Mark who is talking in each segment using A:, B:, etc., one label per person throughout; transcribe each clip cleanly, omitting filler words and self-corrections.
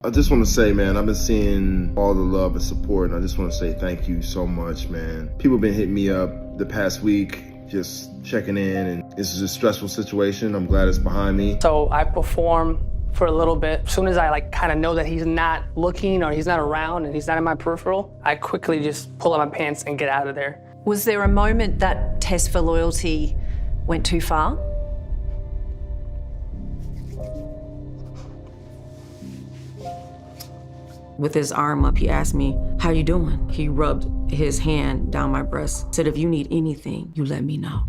A: I just want to say, man, I've been seeing all the love and support, and I just want to say thank you so much, man. People have been hitting me up the past week, just checking in, and this is a stressful situation. I'm glad it's behind me.
B: So I perform for a little bit. As soon as I kind of know that he's not looking or he's not around and he's not in my peripheral, I quickly just pull up my pants and get out of there.
C: Was there a moment that test for loyalty went too far?
D: With his arm up, he asked me, "How you doing?" He rubbed his hand down my breast, said, "If you need anything, you let me know."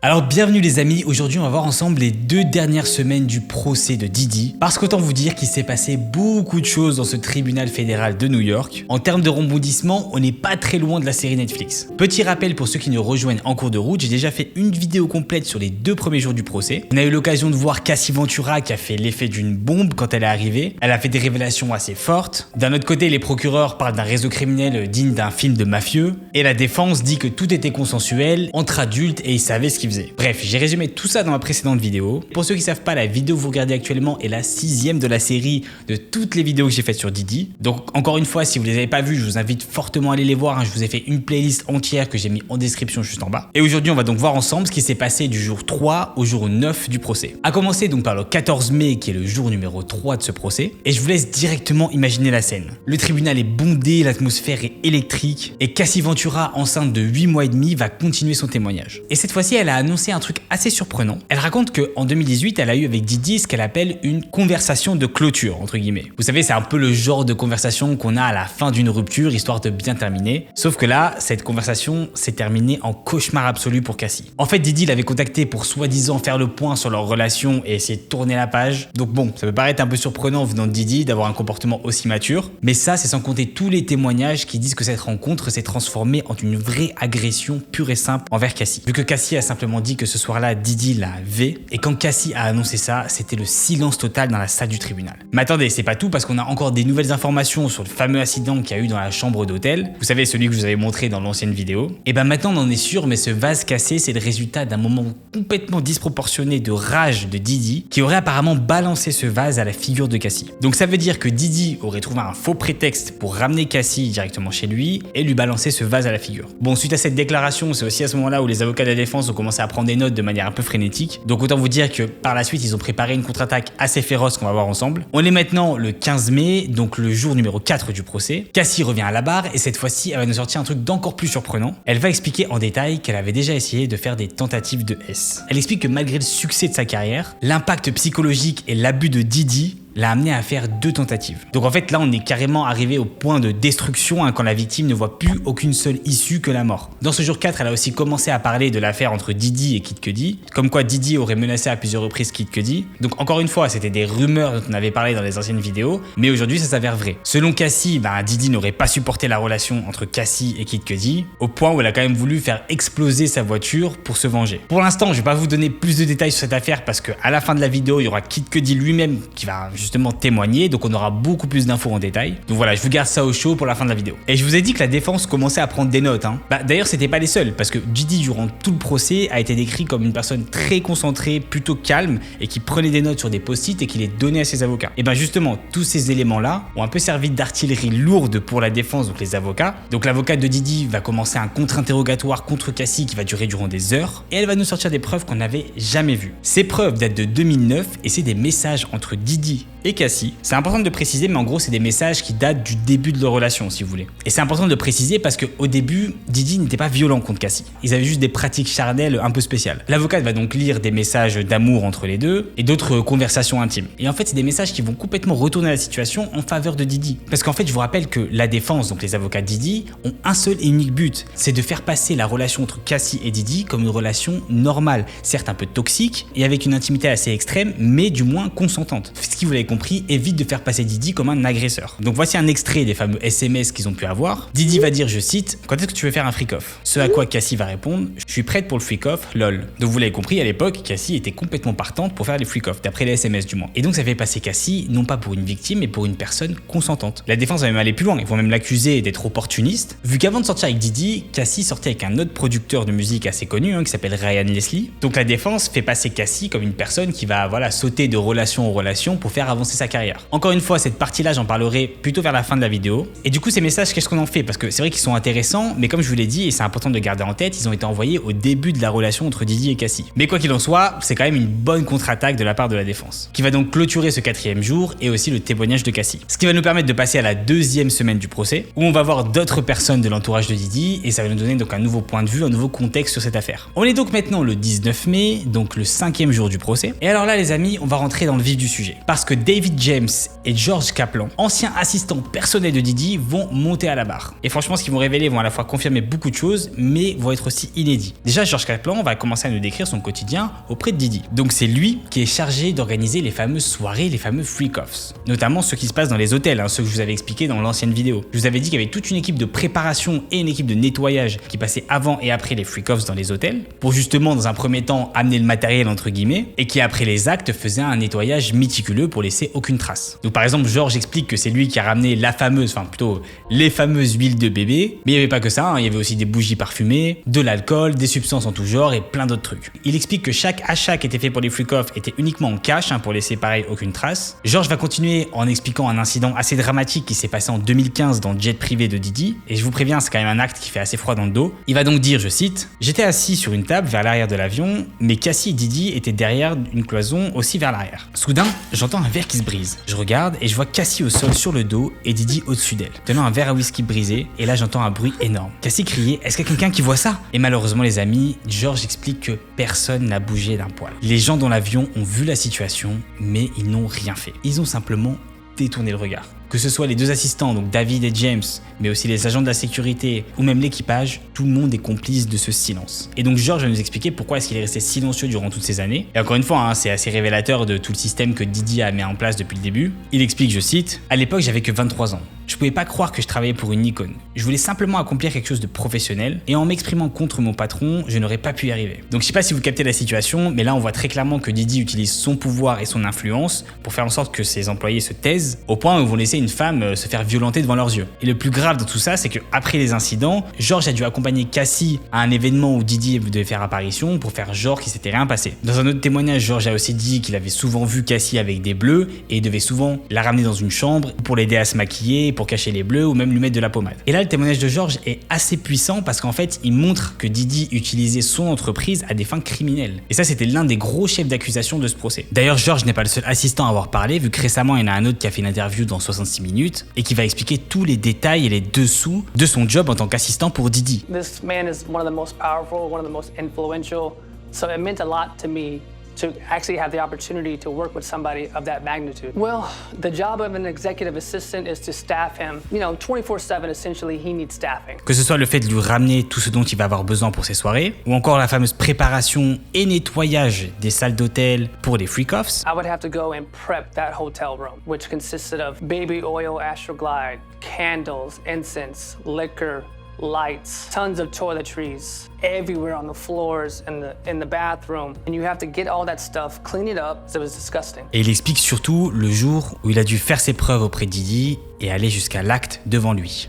E: Alors bienvenue les amis, aujourd'hui on va voir ensemble les 2 dernières semaines du procès de Diddy, parce qu'autant vous dire qu'il s'est passé beaucoup de choses dans ce tribunal fédéral de New York. En termes de rebondissement, on n'est pas très loin de la série Netflix. Petit rappel pour ceux qui nous rejoignent en cours de route, j'ai déjà fait une vidéo complète sur les 2 premiers jours du procès. On a eu l'occasion de voir Cassie Ventura qui a fait l'effet d'une bombe quand elle est arrivée. Elle a fait des révélations assez fortes. D'un autre côté, les procureurs parlent d'un réseau criminel digne d'un film de mafieux, et la défense dit que tout était consensuel, entre adultes, et ils savaient ce qu'ils faisaient. Bref, j'ai résumé tout ça dans ma précédente vidéo. Pour ceux qui savent pas, la vidéo que vous regardez actuellement est la 6e de la série de toutes les vidéos que j'ai faites sur Diddy. Donc encore une fois, si vous les avez pas vues, je vous invite fortement à aller les voir. Je vous ai fait une playlist entière que j'ai mis en description juste en bas. Et aujourd'hui, on va donc voir ensemble ce qui s'est passé du jour 3 au jour 9 du procès. A commencer donc par le 14 mai, qui est le jour numéro 3 de ce procès. Et je vous laisse directement imaginer la scène. Le tribunal est bondé, l'atmosphère est électrique, et Cassie Ventura, enceinte de 8 mois et demi, va continuer son témoignage. Et cette fois-ci, elle a annoncé un truc assez surprenant. Elle raconte qu'en 2018, elle a eu avec Diddy ce qu'elle appelle une conversation de clôture, entre guillemets. Vous savez, c'est un peu le genre de conversation qu'on a à la fin d'une rupture, histoire de bien terminer. Sauf que là, cette conversation s'est terminée en cauchemar absolu pour Cassie. En fait, Diddy l'avait contacté pour soi-disant faire le point sur leur relation et essayer de tourner la page. Donc bon, ça peut paraître un peu surprenant venant de Diddy d'avoir un comportement aussi mature. Mais ça, c'est sans compter tous les témoignages qui disent que cette rencontre s'est transformée en une vraie agression pure et simple envers Cassie. Vu que Cassie a simplement dit que ce soir-là, Diddy l'avait, et quand Cassie a annoncé ça, c'était le silence total dans la salle du tribunal. Mais attendez, c'est pas tout, parce qu'on a encore des nouvelles informations sur le fameux incident qu'il y a eu dans la chambre d'hôtel. Vous savez, celui que je vous avais montré dans l'ancienne vidéo. Et ben maintenant, on en est sûr, mais ce vase cassé, c'est le résultat d'un moment complètement disproportionné de rage de Diddy, qui aurait apparemment balancé ce vase à la figure de Cassie. Donc ça veut dire que Diddy aurait trouvé un faux prétexte pour ramener Cassie directement chez lui et lui balancer ce vase à la figure. Bon, suite à cette déclaration, c'est aussi à ce moment-là où les avocats de la défense ont commencé à prendre des notes de manière un peu frénétique. Donc autant vous dire que par la suite, ils ont préparé une contre-attaque assez féroce qu'on va voir ensemble. On est maintenant le 15 mai, donc le jour numéro 4 du procès. Cassie revient à la barre et cette fois-ci, elle va nous sortir un truc d'encore plus surprenant. Elle va expliquer en détail qu'elle avait déjà essayé de faire des tentatives de S. Elle explique que malgré le succès de sa carrière, l'impact psychologique et l'abus de Diddy l'a amené à faire 2 tentatives. Donc en fait là on est carrément arrivé au point de destruction quand la victime ne voit plus aucune seule issue que la mort. Dans ce jour 4, elle a aussi commencé à parler de l'affaire entre Diddy et Kid Cudi, comme quoi Diddy aurait menacé à plusieurs reprises Kid Cudi. Donc encore une fois, c'était des rumeurs dont on avait parlé dans les anciennes vidéos, mais aujourd'hui ça s'avère vrai. Selon Cassie, Diddy n'aurait pas supporté la relation entre Cassie et Kid Cudi, au point où elle a quand même voulu faire exploser sa voiture pour se venger. Pour l'instant, je vais pas vous donner plus de détails sur cette affaire parce que à la fin de la vidéo, il y aura Kid Cudi lui-même qui va justement témoigner, donc on aura beaucoup plus d'infos en détail. Donc voilà, je vous garde ça au chaud pour la fin de la vidéo. Et je vous ai dit que la défense commençait à prendre des notes. D'ailleurs, c'était pas les seuls, parce que Diddy durant tout le procès a été décrit comme une personne très concentrée, plutôt calme, et qui prenait des notes sur des post-it et qui les donnait à ses avocats. Et justement, tous ces éléments-là ont un peu servi d'artillerie lourde pour la défense, donc les avocats. Donc l'avocat de Diddy va commencer un contre-interrogatoire contre Cassie qui va durer durant des heures, et elle va nous sortir des preuves qu'on n'avait jamais vues. Ces preuves datent de 2009 et c'est des messages entre Diddy et Cassie. C'est important de préciser, mais en gros, c'est des messages qui datent du début de leur relation, si vous voulez. Et c'est important de préciser parce qu'au début, Diddy n'était pas violent contre Cassie. Ils avaient juste des pratiques charnelles un peu spéciales. L'avocate va donc lire des messages d'amour entre les deux et d'autres conversations intimes. Et en fait, c'est des messages qui vont complètement retourner la situation en faveur de Diddy. Parce qu'en fait, je vous rappelle que la défense, donc les avocats de Diddy, ont un seul et unique but, c'est de faire passer la relation entre Cassie et Diddy comme une relation normale, certes un peu toxique et avec une intimité assez extrême, mais du moins consentante. Ce qui, vous l'avez compris, évite de faire passer Diddy comme un agresseur. Donc voici un extrait des fameux SMS qu'ils ont pu avoir. Diddy va dire, je cite, « Quand est-ce que tu veux faire un freak-off ?» Ce à quoi Cassie va répondre, « Je suis prête pour le freak-off, lol. » Donc vous l'avez compris, à l'époque, Cassie était complètement partante pour faire les freak-off, d'après les SMS du moins. Et donc ça fait passer Cassie, non pas pour une victime, mais pour une personne consentante. La défense va même aller plus loin, ils vont même l'accuser d'être opportuniste, vu qu'avant de sortir avec Diddy, Cassie sortait avec un autre producteur de musique assez connu, qui s'appelle Ryan Leslie. Donc la défense fait passer Cassie comme une personne qui va sauter de relation en relation pour faire avancer avancer sa carrière. Encore une fois, cette partie-là, j'en parlerai plutôt vers la fin de la vidéo. Et du coup, ces messages, qu'est-ce qu'on en fait? Parce que c'est vrai qu'ils sont intéressants, mais comme je vous l'ai dit, et c'est important de garder en tête, ils ont été envoyés au début de la relation entre Didi et Cassie. Mais quoi qu'il en soit, c'est quand même une bonne contre-attaque de la part de la défense, qui va donc clôturer ce 4e jour et aussi le témoignage de Cassie. Ce qui va nous permettre de passer à la 2e semaine du procès, où on va voir d'autres personnes de l'entourage de Didi, et ça va nous donner donc un nouveau point de vue, un nouveau contexte sur cette affaire. On est donc maintenant le 19 mai, donc le 5e jour du procès. Et alors là, les amis, on va rentrer dans le vif du sujet. Parce que David James et George Kaplan, anciens assistants personnels de Didi, vont monter à la barre. Et franchement, ce qu'ils vont révéler vont à la fois confirmer beaucoup de choses, mais vont être aussi inédits. Déjà, George Kaplan va commencer à nous décrire son quotidien auprès de Didi. Donc c'est lui qui est chargé d'organiser les fameuses soirées, les fameux freak-offs. Notamment ceux qui se passent dans les hôtels, ceux que je vous avais expliqué dans l'ancienne vidéo. Je vous avais dit qu'il y avait toute une équipe de préparation et une équipe de nettoyage qui passait avant et après les freak-offs dans les hôtels, pour justement dans un premier temps amener le matériel entre guillemets, et qui après les actes faisait un nettoyage méticuleux pour laisser aucune trace. Donc par exemple, George explique que c'est lui qui a ramené les fameuses huiles de bébé, mais il n'y avait pas que ça, il y avait aussi des bougies parfumées, de l'alcool, des substances en tout genre et plein d'autres trucs. Il explique que chaque achat qui était fait pour les freak-offs était uniquement en cash, pour laisser pareil aucune trace. George va continuer en expliquant un incident assez dramatique qui s'est passé en 2015 dans le jet privé de Didi, et je vous préviens, c'est quand même un acte qui fait assez froid dans le dos. Il va donc dire, je cite, « J'étais assis sur une table vers l'arrière de l'avion, mais Cassie et Didi étaient derrière une cloison aussi vers l'arrière. Soudain, j'entends un verre qui se brise. Je regarde et je vois Cassie au sol sur le dos et Didi au-dessus d'elle, tenant un verre à whisky brisé, et là j'entends un bruit énorme. Cassie criait, est-ce qu'il y a quelqu'un qui voit ça? Et malheureusement les amis, George explique que personne n'a bougé d'un poil. Les gens dans l'avion ont vu la situation, mais ils n'ont rien fait. Ils ont simplement détourné le regard. Que ce soit les deux assistants, donc David et James, mais aussi les agents de la sécurité ou même l'équipage, tout le monde est complice de ce silence. Et donc George va nous expliquer pourquoi est-ce qu'il est resté silencieux durant toutes ces années. Et encore une fois, c'est assez révélateur de tout le système que Didi a mis en place depuis le début. Il explique, je cite, « À l'époque, j'avais que 23 ans. Je pouvais pas croire que je travaillais pour une icône. Je voulais simplement accomplir quelque chose de professionnel et en m'exprimant contre mon patron, je n'aurais pas pu y arriver. » Donc je sais pas si vous captez la situation, mais là on voit très clairement que Didi utilise son pouvoir et son influence pour faire en sorte que ses employés se taisent, au point où ils vont laisser une femme se faire violenter devant leurs yeux. Et le plus grave de tout ça, c'est que après les incidents, George a dû accompagner Cassie à un événement où Didi devait faire apparition pour faire genre qu'il s'était rien passé. Dans un autre témoignage, George a aussi dit qu'il avait souvent vu Cassie avec des bleus et devait souvent la ramener dans une chambre pour l'aider à se maquiller, pour cacher les bleus ou même lui mettre de la pommade. Et là, le témoignage de George est assez puissant parce qu'en fait, il montre que Didi utilisait son entreprise à des fins criminelles. Et ça, c'était l'un des gros chefs d'accusation de ce procès. D'ailleurs, George n'est pas le seul assistant à avoir parlé, vu que récemment, il y en a un autre qui a fait une interview dans 66 minutes et qui va expliquer tous les détails et les dessous de son job en tant qu'assistant pour Didi.
B: This man is one of the most powerful, one of the most influential, so it meant a lot to me to actually have the opportunity to work with somebody of that magnitude. Well, the job of an executive assistant is to staff him. 24/7, essentially, he needs staffing.
E: Que ce soit le fait de lui ramener tout ce dont il va avoir besoin pour ses soirées, ou encore la fameuse préparation et nettoyage des salles d'hôtel pour les freak-offs.
B: I would have to go and prep that hotel room, which consisted of baby oil Astroglide, candles, incense, liquor, lights, tons of toiletries everywhere on the floors in the bathroom, and you have to get all that stuff, clean it up, 'cause it was disgusting.
E: Et il explique surtout le jour où il a dû faire ses preuves auprès de Didi et aller jusqu'à l'acte devant lui.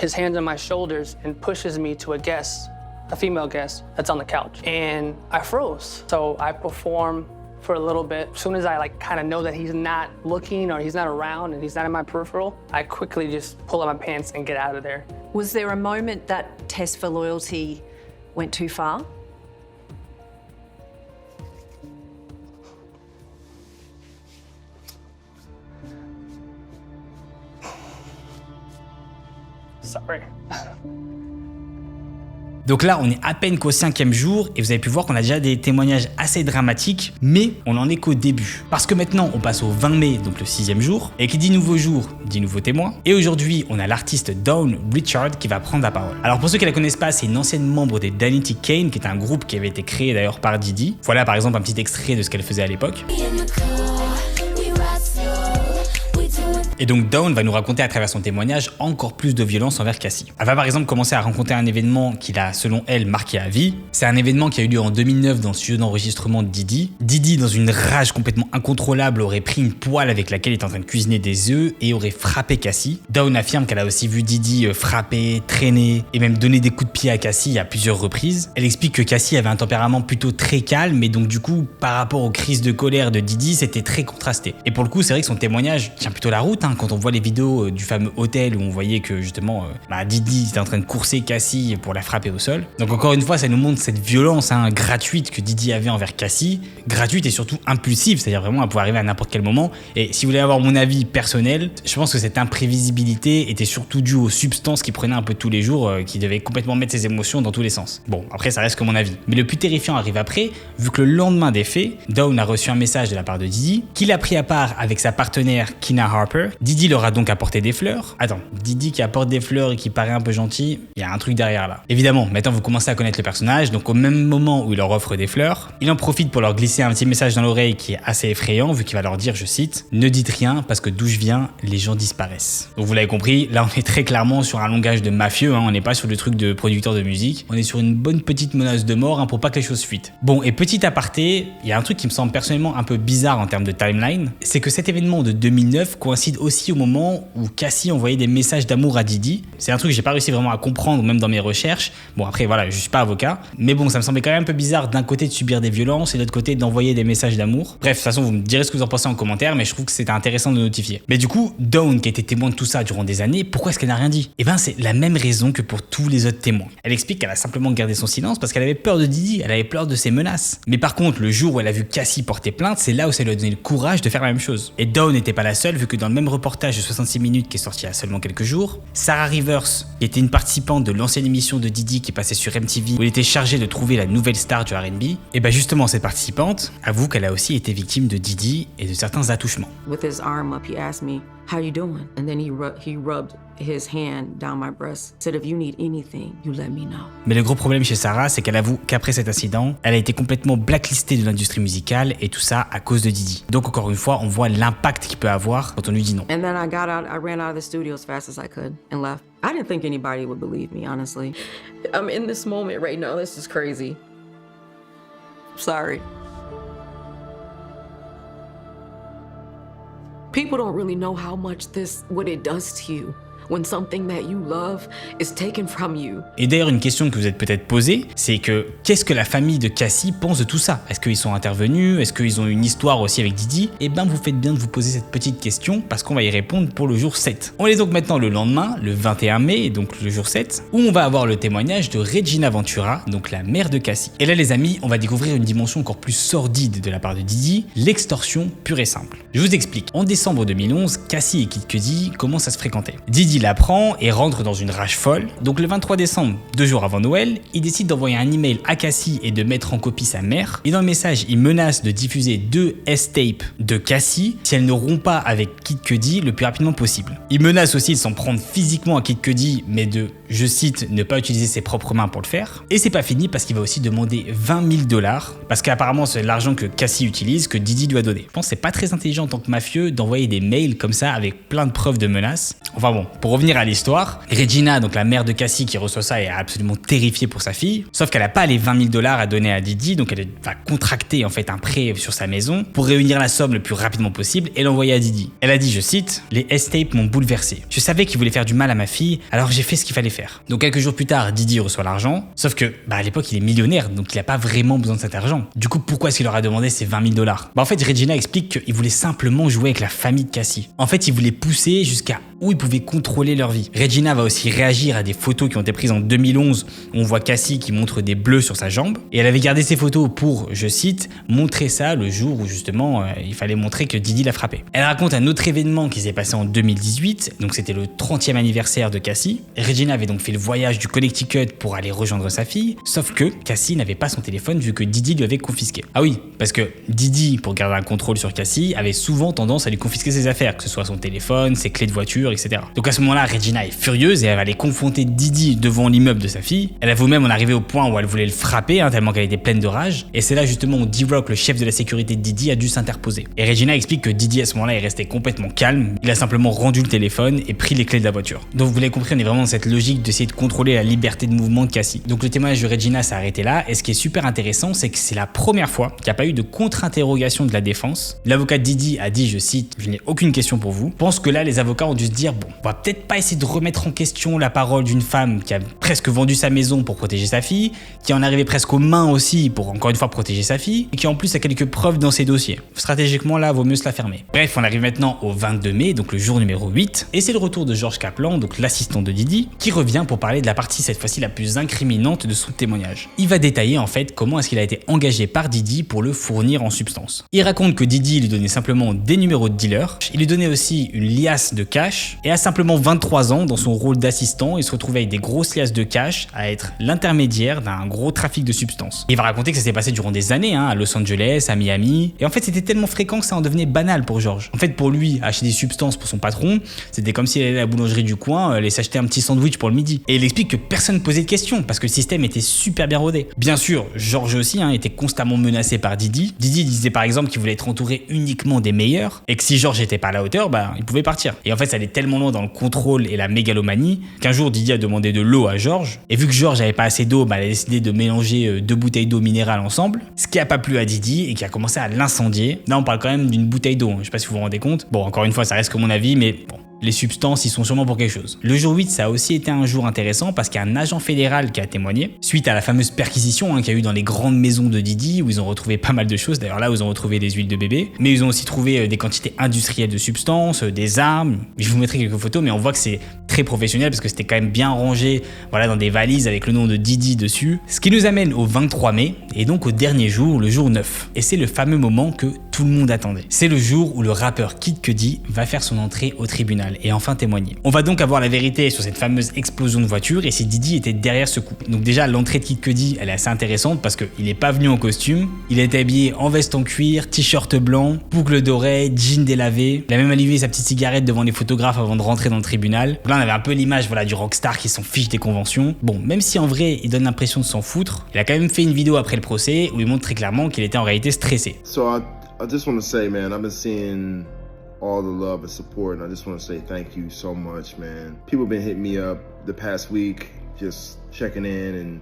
B: His hands on my shoulders and pushes me to a female guest that's on the couch, and I froze. So I perform for a little bit. As soon as I kind of know that he's not looking or he's not around and he's not in my peripheral, I quickly just pull up my pants and get out of there.
C: Was there a moment that test for loyalty went too far?
B: Sorry.
E: Donc là, on est à peine qu'au 5e jour et vous avez pu voir qu'on a déjà des témoignages assez dramatiques, mais on en est qu'au début. Parce que maintenant, on passe au 20 mai, donc le 6e jour, et qui dit nouveau jour, dit nouveau témoin. Et aujourd'hui, on a l'artiste Dawn Richard qui va prendre la parole. Alors pour ceux qui la connaissent pas, c'est une ancienne membre des Danity Kane, qui est un groupe qui avait été créé d'ailleurs par Didi. Voilà par exemple un petit extrait de ce qu'elle faisait à l'époque. Et donc Dawn va nous raconter à travers son témoignage encore plus de violence envers Cassie. Elle va par exemple commencer à raconter un événement qui l'a, selon elle, marqué à vie. C'est un événement qui a eu lieu en 2009 dans le studio d'enregistrement de Diddy. Diddy, dans une rage complètement incontrôlable, aurait pris une poêle avec laquelle il était en train de cuisiner des œufs et aurait frappé Cassie. Dawn affirme qu'elle a aussi vu Diddy frapper, traîner et même donner des coups de pied à Cassie à plusieurs reprises. Elle explique que Cassie avait un tempérament plutôt très calme et donc du coup, par rapport aux crises de colère de Diddy, c'était très contrasté. Et pour le coup, c'est vrai que son témoignage tient plutôt la route quand on voit les vidéos du fameux hôtel où on voyait que justement Diddy était en train de courser Cassie pour la frapper au sol. Donc encore une fois, ça nous montre cette violence gratuite que Diddy avait envers Cassie, gratuite et surtout impulsive, c'est-à-dire vraiment elle pouvait arriver à n'importe quel moment. Et si vous voulez avoir mon avis personnel, je pense que cette imprévisibilité était surtout due aux substances qu'il prenait un peu tous les jours, qui devaient complètement mettre ses émotions dans tous les sens. Bon, après ça reste que mon avis. Mais le plus terrifiant arrive après, vu que le lendemain des faits, Dawn a reçu un message de la part de Diddy, qu'il a pris à part avec sa partenaire Kina Harper. Diddy leur a donc apporté des fleurs. Attends, Diddy qui apporte des fleurs et qui paraît un peu gentil, il y a un truc derrière là. Évidemment, maintenant vous commencez à connaître le personnage, donc au même moment où il leur offre des fleurs, il en profite pour leur glisser un petit message dans l'oreille qui est assez effrayant, vu qu'il va leur dire, je cite, « Ne dites rien parce que d'où je viens, les gens disparaissent ». Donc vous l'avez compris, là on est très clairement sur un langage de mafieux, on n'est pas sur le truc de producteur de musique, on est sur une bonne petite menace de mort pour pas que les choses fuitent. Bon, et petit aparté, il y a un truc qui me semble personnellement un peu bizarre en termes de timeline, c'est que cet événement de 2009 coïncide aussi au moment où Cassie envoyait des messages d'amour à Diddy. C'est un truc que j'ai pas réussi vraiment à comprendre, même dans mes recherches. Bon, après voilà, je suis pas avocat, mais bon, ça me semblait quand même un peu bizarre d'un côté de subir des violences et de l'autre côté d'envoyer des messages d'amour. Bref, de toute façon, vous me direz ce que vous en pensez en commentaire, mais je trouve que c'était intéressant de notifier. Mais du coup, Dawn, qui a été témoin de tout ça durant des années, pourquoi est-ce qu'elle n'a rien dit? Eh ben, c'est la même raison que pour tous les autres témoins. Elle explique qu'elle a simplement gardé son silence parce qu'elle avait peur de Diddy, elle avait peur de ses menaces. Mais par contre, le jour où elle a vu Cassie porter plainte, c'est là où ça lui a donné le courage de faire la même chose. Et Dawn n'était pas la seule, vu que dans le même reportage de 66 minutes qui est sorti il y a seulement quelques jours, Sarah Rivers, qui était une participante de l'ancienne émission de Diddy qui passait sur MTV, où il était chargé de trouver la nouvelle star du R&B, et ben justement cette participante avoue qu'elle a aussi été victime de Diddy et de certains attouchements.
D: With his arm up, he asked me, "How you doing?" And then he rubbed his hand down my breast. Said, "If you need anything, you let me know."
E: Mais le gros problème chez Sarah, c'est qu'elle avoue qu'après cet incident, elle a été complètement blacklistée de l'industrie musicale et tout ça à cause de Diddy. Donc encore une fois, on voit l'impact qu'il peut avoir quand on lui dit non.
D: And then I ran out of the studio as fast as I could and left. I didn't think anybody would believe me, honestly. I'm in this moment right now. This is crazy. Sorry. People don't really know how much what it does to you. When something that you love is taken from you.
E: Et d'ailleurs, une question que vous êtes peut-être posée, c'est que qu'est-ce que la famille de Cassie pense de tout ça? Est-ce qu'ils sont intervenus? Est-ce qu'ils ont une histoire aussi avec Diddy? Eh ben, vous faites bien de vous poser cette petite question parce qu'on va y répondre pour le jour 7. On est donc maintenant le lendemain, le 21 mai, donc le jour 7, où on va avoir le témoignage de Regina Ventura, donc la mère de Cassie. Et là, les amis, on va découvrir une dimension encore plus sordide de la part de Diddy, l'extorsion pure et simple. Je vous explique. En décembre 2011, Cassie et Kid Cudi commencent à se fréquenter. Diddy l'apprend et rentre dans une rage folle. Donc le 23 décembre, 2 jours avant Noël, il décide d'envoyer un email à Cassie et de mettre en copie sa mère. Et dans le message, il menace de diffuser 2 S-tapes de Cassie si elle ne rompt pas avec Kid Cudi le plus rapidement possible. Il menace aussi de s'en prendre physiquement à Kid Cudi, mais de, je cite, ne pas utiliser ses propres mains pour le faire. Et c'est pas fini parce qu'il va aussi demander 20 000 $, parce qu'apparemment c'est l'argent que Cassie utilise, que Diddy lui a donné. Je pense que c'est pas très intelligent en tant que mafieux d'envoyer des mails comme ça avec plein de preuves de menaces. Enfin bon, pour revenir à l'histoire, Regina, donc la mère de Cassie qui reçoit ça, est absolument terrifiée pour sa fille, sauf qu'elle a pas les 20 000 $ à donner à Diddy, donc elle va contracter en fait un prêt sur sa maison pour réunir la somme le plus rapidement possible et l'envoyer à Diddy. Elle a dit, je cite, « Les S-tapes m'ont bouleversé. Je savais qu'il voulait faire du mal à ma fille, alors j'ai fait ce qu'il fallait faire. » Donc quelques jours plus tard, Diddy reçoit l'argent, sauf que à l'époque il est millionnaire, donc il a pas vraiment besoin de cet argent. Du coup, pourquoi est-ce qu'il leur a demandé ces 20 000 $? En fait, Regina explique qu'il voulait simplement jouer avec la famille de Cassie. En fait, il voulait pousser jusqu'à où ils pouvaient contrôler leur vie. Regina va aussi réagir à des photos qui ont été prises en 2011 où on voit Cassie qui montre des bleus sur sa jambe. Et elle avait gardé ces photos pour, je cite, montrer ça le jour où justement il fallait montrer que Diddy l'a frappé. Elle raconte un autre événement qui s'est passé en 2018, donc c'était le 30e anniversaire de Cassie. Regina avait donc fait le voyage du Connecticut pour aller rejoindre sa fille, sauf que Cassie n'avait pas son téléphone vu que Diddy lui avait confisqué. Ah oui, parce que Diddy, pour garder un contrôle sur Cassie, avait souvent tendance à lui confisquer ses affaires, que ce soit son téléphone, ses clés de voiture, etc. Donc à ce moment-là, Regina est furieuse et elle va aller confronter Didi devant l'immeuble de sa fille. Elle avoue même en arriver au point où elle voulait le frapper, tellement qu'elle était pleine de rage. Et c'est là justement où D-Rock, le chef de la sécurité de Didi, a dû s'interposer. Et Regina explique que Didi à ce moment-là est resté complètement calme. Il a simplement rendu le téléphone et pris les clés de la voiture. Donc vous l'avez compris, on est vraiment dans cette logique d'essayer de contrôler la liberté de mouvement de Cassie. Donc le témoignage de Regina s'est arrêté là. Et ce qui est super intéressant, c'est que c'est la première fois qu'il n'y a pas eu de contre-interrogation de la défense. L'avocat de Didi a dit, je cite, je n'ai aucune question pour vous. Je pense que là, les avocats ont dû se dire, bon, on va peut-être pas essayer de remettre en question la parole d'une femme qui a presque vendu sa maison pour protéger sa fille, qui en arrivait presque aux mains aussi pour encore une fois protéger sa fille, et qui en plus a quelques preuves dans ses dossiers. Stratégiquement, là, vaut mieux se la fermer. Bref, on arrive maintenant au 22 mai, donc le jour numéro 8, et c'est le retour de George Kaplan, donc l'assistant de Didi, qui revient pour parler de la partie cette fois-ci la plus incriminante de son témoignage. Il va détailler en fait comment est-ce qu'il a été engagé par Didi pour le fournir en substance. Il raconte que Didi lui donnait simplement des numéros de dealer, il lui donnait aussi une liasse de cash, et à simplement 23 ans, dans son rôle d'assistant, il se retrouvait avec des grosses liasses de cash à être l'intermédiaire d'un gros trafic de substances. Il va raconter que ça s'est passé durant des années, à Los Angeles, à Miami, et en fait c'était tellement fréquent que ça en devenait banal pour George. En fait pour lui, acheter des substances pour son patron, c'était comme s'il allait à la boulangerie du coin, aller s'acheter un petit sandwich pour le midi. Et il explique que personne ne posait de questions, parce que le système était super bien rodé. Bien sûr, George aussi était constamment menacé par Didi. Didi disait par exemple qu'il voulait être entouré uniquement des meilleurs, et que si George était pas à la hauteur, il pouvait partir. Et en fait ça allait tellement loin dans le contrôle et la mégalomanie, qu'un jour Didi a demandé de l'eau à George, et vu que George avait pas assez d'eau, elle a décidé de mélanger 2 bouteilles d'eau minérale ensemble, ce qui a pas plu à Didi et qui a commencé à l'incendier. Là on parle quand même d'une bouteille d'eau, je sais pas si vous vous rendez compte. Bon, encore une fois ça reste que mon avis, mais bon, les substances, ils sont sûrement pour quelque chose. Le jour 8, ça a aussi été un jour intéressant parce qu'il y a un agent fédéral qui a témoigné suite à la fameuse perquisition qu'il y a eu dans les grandes maisons de Didi où ils ont retrouvé pas mal de choses. D'ailleurs là, ils ont retrouvé des huiles de bébé, mais ils ont aussi trouvé des quantités industrielles de substances, des armes. Je vous mettrai quelques photos, mais on voit que c'est très professionnel parce que c'était quand même bien rangé, dans des valises avec le nom de Didi dessus. Ce qui nous amène au 23 mai et donc au dernier jour, le jour 9. Et c'est le fameux moment que tout le monde attendait. C'est le jour où le rappeur Kid Cudi va faire son entrée au tribunal et enfin témoigner. On va donc avoir la vérité sur cette fameuse explosion de voiture et si Didi était derrière ce coup. Donc déjà l'entrée de Kid Cudi, elle est assez intéressante parce qu'il n'est pas venu en costume, il était habillé en veste en cuir, t-shirt blanc, boucles d'oreilles, jean délavé. Il a même allumé sa petite cigarette devant les photographes avant de rentrer dans le tribunal. Donc là on avait un peu l'image du rockstar qui s'en fiche des conventions. Bon, même si en vrai il donne l'impression de s'en foutre, il a quand même fait une vidéo après le procès où il montre très clairement qu'il était en réalité stressé.
A: So I just want to say, man, I've been seeing all the love and support, and I just want to say thank you so much, man. People have been hitting me up the past week, just checking in,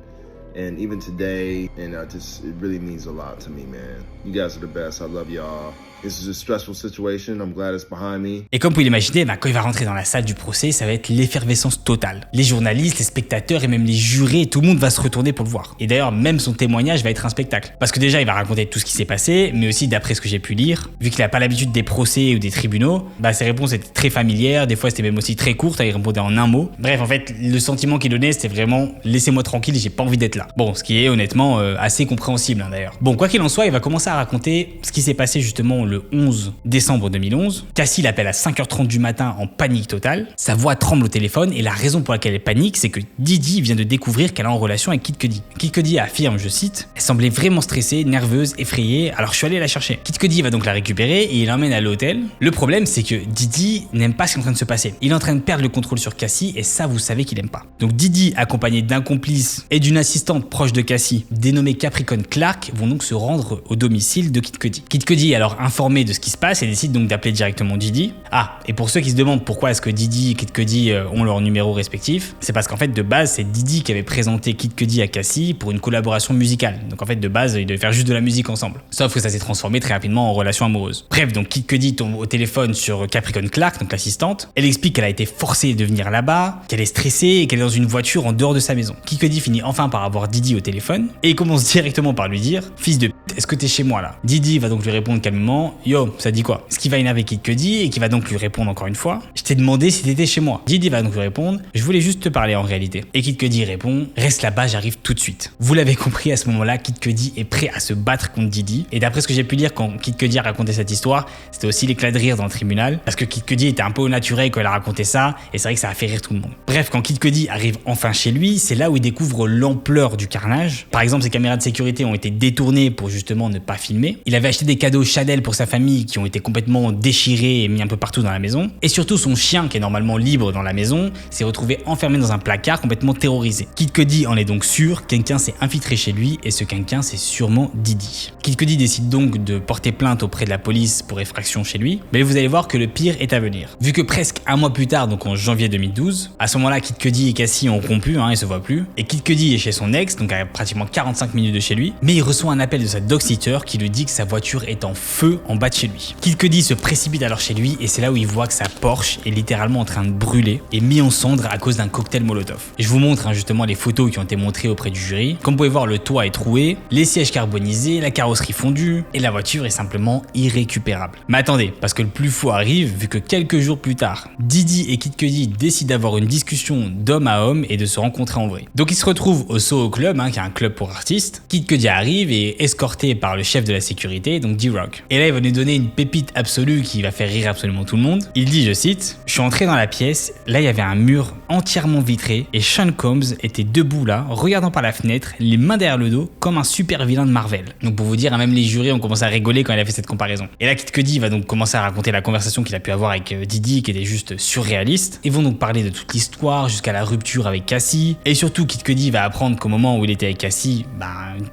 A: and even today, and it really means a lot to me, man. You guys are the best. I love y'all. This is a stressful situation. I'm glad it's behind me.
E: Et comme vous l'imaginez, quand il va rentrer dans la salle du procès, ça va être l'effervescence totale. Les journalistes, les spectateurs et même les jurés, tout le monde va se retourner pour le voir. Et d'ailleurs, même son témoignage va être un spectacle. Parce que déjà, il va raconter tout ce qui s'est passé, mais aussi d'après ce que j'ai pu lire, vu qu'il n'a pas l'habitude des procès ou des tribunaux, ses réponses étaient très familières, des fois c'était même aussi très courtes, il répondait en un mot. Bref, en fait, le sentiment qu'il donnait, c'était vraiment « laissez-moi tranquille, j'ai pas envie d'être là ». Bon, ce qui est honnêtement assez compréhensible d'ailleurs. Bon, quoi qu'il en soit, il va commencer à raconter ce qui s'est passé justement le 11 décembre 2011. Cassie l'appelle à 5h30 du matin en panique totale. Sa voix tremble au téléphone et la raison pour laquelle elle panique, c'est que Didi vient de découvrir qu'elle est en relation avec Kid Cudi. Kid Cudi affirme, je cite, « Elle semblait vraiment stressée, nerveuse, effrayée, alors je suis allé la chercher. » Kid Cudi va donc la récupérer et il l'emmène à l'hôtel. Le problème, c'est que Didi n'aime pas ce qui est en train de se passer. Il est en train de perdre le contrôle sur Cassie et ça, vous savez qu'il aime pas. Donc Didi, accompagné d'un complice et d'une assistante proche de Cassie, dénommée Capricorn Clark, vont donc se rendre au domicile de Kid Cudi. Kid Cudi est alors informé de ce qui se passe et décide donc d'appeler directement Didi. Ah, et pour ceux qui se demandent pourquoi est-ce que Didi et Kid Cudi ont leurs numéros respectifs, c'est parce qu'en fait de base c'est Didi qui avait présenté Kid Cudi à Cassie pour une collaboration musicale. Donc en fait de base ils devaient faire juste de la musique ensemble. Sauf que ça s'est transformé très rapidement en relation amoureuse. Bref, donc Kid Cudi tombe au téléphone sur Capricorn Clark, donc l'assistante. Elle explique qu'elle a été forcée de venir là-bas, qu'elle est stressée et qu'elle est dans une voiture en dehors de sa maison. Kid Cudi finit enfin par avoir Didi au téléphone et il commence directement par lui dire « Fils de p***, est-ce que t'es chez moi là ?» Didi va donc lui répondre calmement « Yo, ça dit quoi ?» Ce qui va énerver Kid Cudi et qui va donc lui répondre encore une fois « Je t'ai demandé si t'étais chez moi. » Didi va donc lui répondre « Je voulais juste te parler en réalité. » Et Kid Cudi répond « Reste là-bas, j'arrive tout de suite. » Vous l'avez compris, à ce moment-là, Kid Cudi est prêt à se battre contre Didi. Et d'après ce que j'ai pu lire quand Kid Cudi a raconté cette histoire, c'était aussi l'éclat de rire dans le tribunal parce que Kid Cudi était un peu au naturel quand il a raconté ça et c'est vrai que ça a fait rire tout le monde. Bref, quand Kid Cudi arrive enfin chez lui, c'est là où il découvre l'ampleur peur du carnage. Par exemple, ses caméras de sécurité ont été détournées pour justement ne pas filmer. Il avait acheté des cadeaux Chanel pour sa famille qui ont été complètement déchirés et mis un peu partout dans la maison. Et surtout, son chien, qui est normalement libre dans la maison, s'est retrouvé enfermé dans un placard complètement terrorisé. Kid Cudi en est donc sûr, quelqu'un s'est infiltré chez lui et ce quelqu'un, c'est sûrement Diddy. Kid Cudi décide donc de porter plainte auprès de la police pour effraction chez lui, mais vous allez voir que le pire est à venir. Vu que presque un mois plus tard, donc en janvier 2012, à ce moment-là, Kid Cudi et Cassie ont rompu, ils se voient plus, et Kid Cudi est chez son ex, donc à pratiquement 45 minutes de chez lui, mais il reçoit un appel de sa dog-sitter qui lui dit que sa voiture est en feu en bas de chez lui. Kid Cudi se précipite alors chez lui et c'est là où il voit que sa Porsche est littéralement en train de brûler et mis en cendres à cause d'un cocktail Molotov. Et je vous montre justement les photos qui ont été montrées auprès du jury. Comme vous pouvez voir, le toit est troué, les sièges carbonisés, la carrosserie fondue et la voiture est simplement irrécupérable. Mais attendez, parce que le plus fou arrive, vu que quelques jours plus tard, Diddy et Kid Cudi décident d'avoir une discussion d'homme à homme et de se rencontrer en vrai. Donc ils se retrouvent au Soho Club, qui est un club pour artistes. Kid Cudi arrive et est escorté par le chef de la sécurité, donc D-Rock. Et là, il va nous donner une pépite absolue qui va faire rire absolument tout le monde. Il dit, je cite, « Je suis entré dans la pièce, là il y avait un mur entièrement vitré et Sean Combs était debout là, regardant par la fenêtre, les mains derrière le dos, comme un super vilain de Marvel. » Donc pour vous dire, même les jurés ont commencé à rigoler quand il a fait cette comparaison. Et là, Kid Cudi va donc commencer à raconter la conversation qu'il a pu avoir avec Diddy, qui était juste surréaliste. Ils vont donc parler de toute l'histoire jusqu'à la rupture avec Cassie. Et surtout, Kid Cudi va apprendre qu'au moment où il était avec Cassie,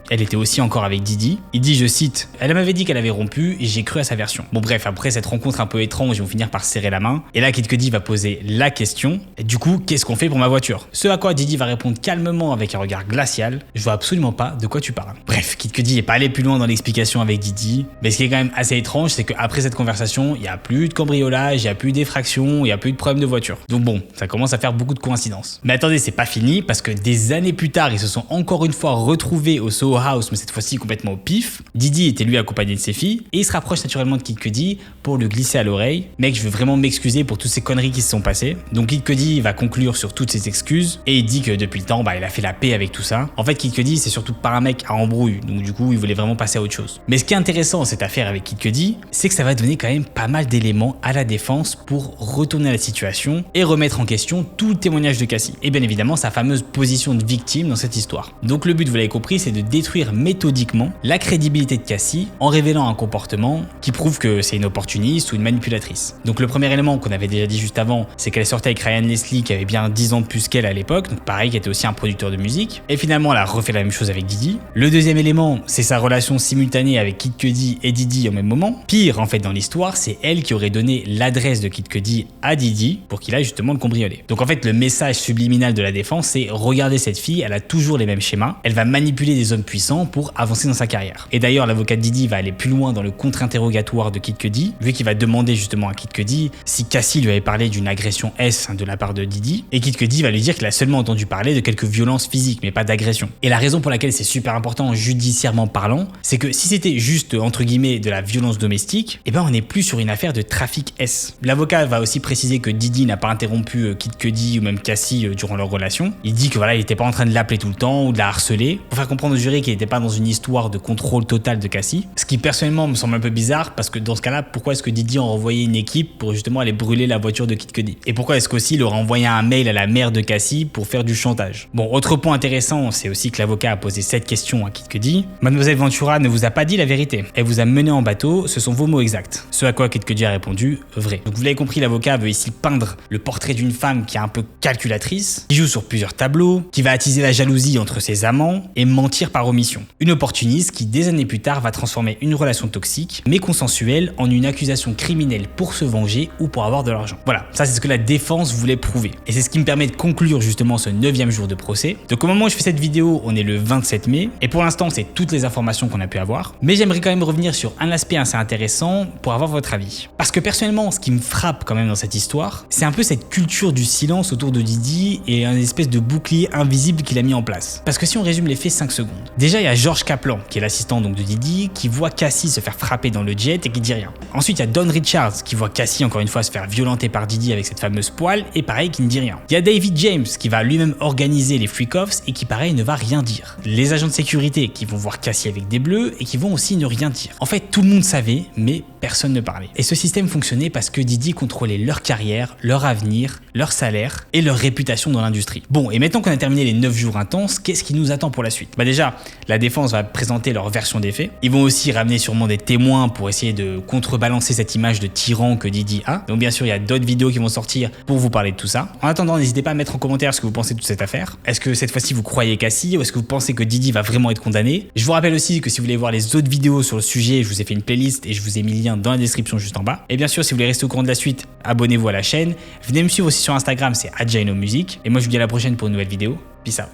E: elle était aussi encore avec Diddy. Il dit, je cite, « Elle m'avait dit qu'elle avait rompu et j'ai cru à sa version. » Bon bref, après cette rencontre un peu étrange, ils vont finir par se serrer la main. Et là, Kid Cudi va poser la question, « Du coup, qu'est-ce qu'on fait pour ma voiture ?» Ce à quoi Diddy va répondre calmement avec un regard glacial, « Je vois absolument pas de quoi tu parles. » Bref, Kid Cudi n'est pas allé plus loin dans l'explication avec Diddy. Mais ce qui est quand même assez étrange, c'est qu'après cette conversation, il n'y a plus de cambriolage, il n'y a plus d'effraction, il n'y a plus de problème de voiture. Donc bon, ça commence à faire beaucoup de coïncidences. Mais attendez, c'est pas fini, parce que des années plus tard, ils se sont encore une fois retrouvés au Soho House, mais cette fois-ci complètement au pif. Diddy était lui accompagné de ses filles, et il se rapproche naturellement de Kid Cudi pour lui glisser à l'oreille, « Mec, je veux vraiment m'excuser pour toutes ces conneries qui se sont passées. » Donc Kid Cudi va conclure sur toutes ses excuses, et il dit que depuis le temps, il a fait la paix avec tout ça. En fait, Kid Cudi, c'est surtout pas un mec à embrouille, donc du coup, il voulait vraiment passer à autre chose. Mais ce qui est intéressant dans cette affaire avec Kid Cudi, c'est que ça va donner quand même pas mal d'éléments à la défense pour retourner la situation et remettre en question tout le témoignage de Cassie. Et bien évidemment, sa fameuse position de victime dans cette histoire. Donc le but, vous l'avez compris, c'est de détruire méthodiquement la crédibilité de Cassie en révélant un comportement qui prouve que c'est une opportuniste ou une manipulatrice. Donc le premier élément qu'on avait déjà dit juste avant, c'est qu'elle sortait avec Ryan Leslie qui avait bien 10 ans de plus qu'elle à l'époque, donc pareil, qui était aussi un producteur de musique. Et finalement, elle a refait la même chose avec Diddy. Le deuxième élément, c'est sa relation simultanée avec Kid Cudi et Diddy au même moment. Pire, en fait, dans l'histoire, c'est elle qui aurait donné l'adresse de Kid Cudi à Diddy pour qu'il aille justement le cambrioler. Donc en fait, le message subliminal de la défense, c'est regardez cette fille, elle a toujours les mêmes schémas, elle va manipuler des hommes puissants pour avancer dans sa carrière. Et d'ailleurs, l'avocat de Diddy va aller plus loin dans le contre-interrogatoire de Kid Cudi, vu qu'il va demander justement à Kid Cudi si Cassie lui avait parlé d'une agression S de la part de Diddy, et Kid Cudi va lui dire qu'il a seulement entendu parler de quelques violences physiques, mais pas d'agression. Et la raison pour laquelle c'est super important judiciairement parlant, c'est que si c'était juste entre guillemets de la violence domestique, on n'est plus sur une affaire de trafic S. L'avocat va aussi préciser que Diddy n'a pas interrompu Kid Cudi ou même Cassie durant leur relation. Il dit que il était pas en train de l'appeler tout le temps ou de la harceler, pour faire comprendre au jury qu'il n'était pas dans une histoire de contrôle total de Cassie. Ce qui personnellement me semble un peu bizarre, parce que dans ce cas-là, pourquoi est-ce que Diddy a envoyé une équipe pour justement aller brûler la voiture de Kid Cudi? Et pourquoi est-ce qu'aussi il aurait envoyé un mail à la mère de Cassie pour faire du chantage? Bon, autre point intéressant, c'est aussi que l'avocat a posé cette question à Kid Cudi. Mademoiselle Ventura ne vous a pas dit la vérité. Elle vous a mené en bateau, ce sont vos mots exacts. Ce à quoi Kid Cudi a répondu, vrai. Donc vous l'avez compris, l'avocat veut ici peindre le portrait d'une femme qui est un peu calculatrice, qui joue sur plusieurs tableaux, qui va attiser la jalousie entre ses amants et mentir par omission. Une opportuniste qui, des années plus tard, va transformer une relation toxique, mais consensuelle, en une accusation criminelle pour se venger ou pour avoir de l'argent. Voilà, ça c'est ce que la défense voulait prouver. Et c'est ce qui me permet de conclure justement ce 9e jour de procès. Donc au moment où je fais cette vidéo, on est le 27 mai, et pour l'instant c'est toutes les informations qu'on a pu avoir. Mais j'aimerais quand même revenir sur un aspect assez intéressant pour avoir votre avis. Parce que personnellement, ce qui me frappe quand même dans cette histoire, c'est un peu cette culture du silence autour de Diddy et un espèce de bouclier invisible qu'il a mis en place. Parce que si on résume les faits 5 secondes. Déjà, il y a George Kaplan, qui est l'assistant donc de Diddy, qui voit Cassie se faire frapper dans le jet et qui dit rien. Ensuite, il y a Don Richards, qui voit Cassie encore une fois se faire violenter par Diddy avec cette fameuse poêle et pareil, qui ne dit rien. Il y a David James, qui va lui-même organiser les freak-offs et qui pareil ne va rien dire. Les agents de sécurité qui vont voir Cassie avec des bleus et qui vont aussi ne rien dire. En fait, tout le monde savait, mais personne ne parlait. Et ce système fonctionnait parce que Diddy contrôlait leur carrière, leur avenir, leur salaire et leur réputation dans l'industrie. Bon, et maintenant qu'on a terminé les 9 jours intenses, défense, qu'est-ce qui nous attend pour la suite? Bah déjà, la défense va présenter leur version des faits. Ils vont aussi ramener sûrement des témoins pour essayer de contrebalancer cette image de tyran que Diddy a. Donc bien sûr, il y a d'autres vidéos qui vont sortir pour vous parler de tout ça. En attendant, n'hésitez pas à mettre en commentaire ce que vous pensez de toute cette affaire. Est-ce que cette fois-ci vous croyez Cassie ou est-ce que vous pensez que Diddy va vraiment être condamné? Je vous rappelle aussi que si vous voulez voir les autres vidéos sur le sujet, je vous ai fait une playlist et je vous ai mis le lien dans la description juste en bas. Et bien sûr, si vous voulez rester au courant de la suite, abonnez-vous à la chaîne. Venez me suivre aussi sur Instagram, c'est @JainoMusic. Et moi, je vous dis à la prochaine pour une nouvelle vidéo. Peace out.